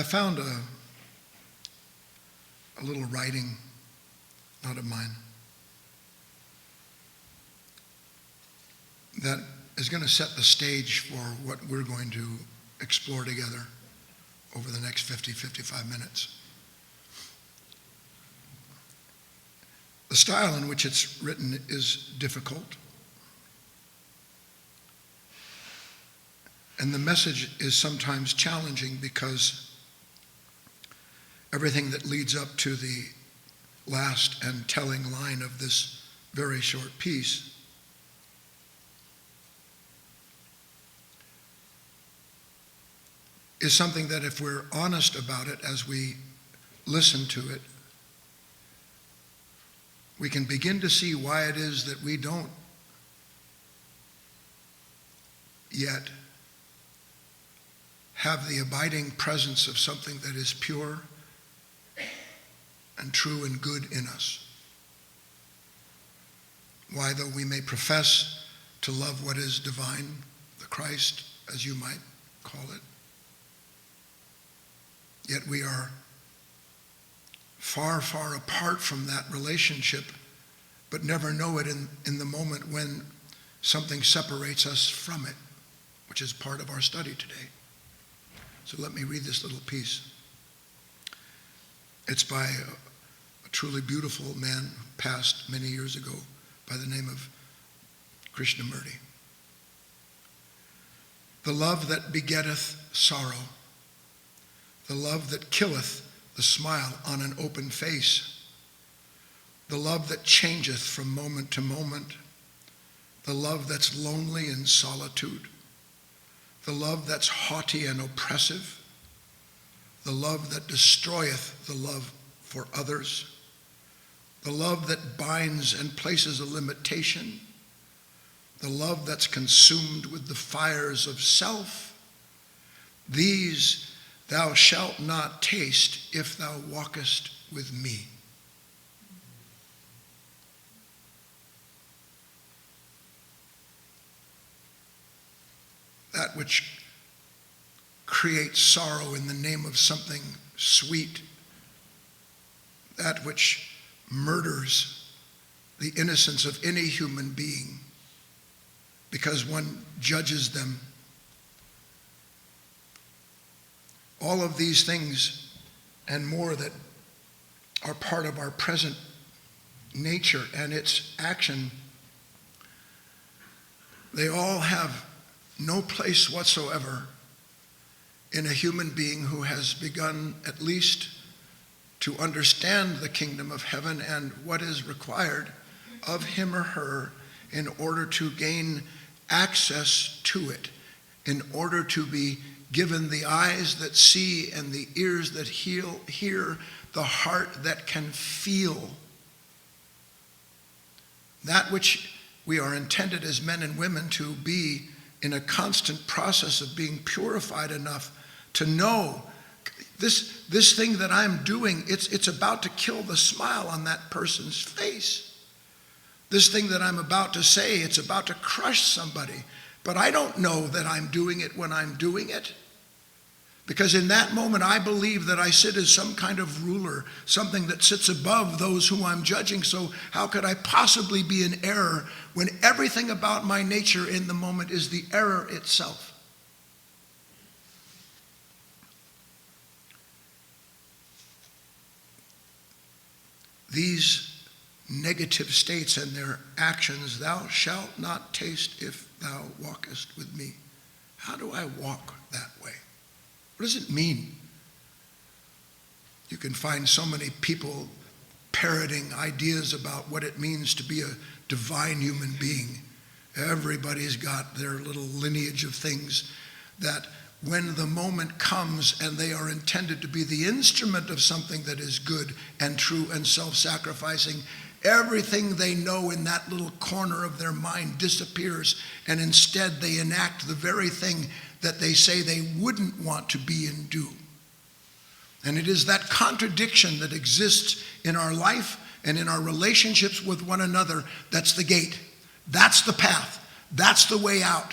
I found a little writing, not of mine, that is going to set the stage for what we're going to explore together over the next 55 minutes. The style in which it's written is difficult, and the message is sometimes challenging because everything that leads up to the last and telling line of this very short piece is something that, if we're honest about it as we listen to it, we can begin to see why it is that we don't yet have the abiding presence of something that is pure and true and good in us. Why, though we may profess to love what is divine, the Christ, as you might call it, yet we are far, far apart from that relationship, but never know it in the moment when something separates us from it, which is part of our study today. So let me read this little piece. It's by a truly beautiful man who passed many years ago by the name of Krishnamurti. The love that begetteth sorrow, the love that killeth the smile on an open face, the love that changeth from moment to moment, the love that's lonely in solitude, the love that's haughty and oppressive, the love that destroyeth the love for others, the love that binds and places a limitation, the love that's consumed with the fires of self, these thou shalt not taste if thou walkest with me. That which creates sorrow in the name of something sweet, that which murders the innocence of any human being because one judges them. All of these things and more that are part of our present nature and its action, they all have no place whatsoever in a human being who has begun at least to understand the kingdom of heaven and what is required of him or her in order to gain access to it, in order to be given the eyes that see and the ears that hear, the heart that can feel. That which we are intended as men and women to be in a constant process of being purified enough to know this thing that I'm doing, it's about to kill the smile on that person's face. This thing that I'm about to say, it's about to crush somebody. But I don't know that I'm doing it when I'm doing it. Because in that moment, I believe that I sit as some kind of ruler, something that sits above those whom I'm judging. So how could I possibly be in error when everything about my nature in the moment is the error itself? These negative states and their actions, thou shalt not taste if thou walkest with me. How do I walk that way? What does it mean? You can find so many people parroting ideas about what it means to be a divine human being. Everybody's got their little lineage of things that when the moment comes and they are intended to be the instrument of something that is good and true and self-sacrificing, everything they know in that little corner of their mind disappears, and instead they enact the very thing that they say they wouldn't want to be and do. And it is that contradiction that exists in our life and in our relationships with one another that's the gate. That's the path. That's the way out.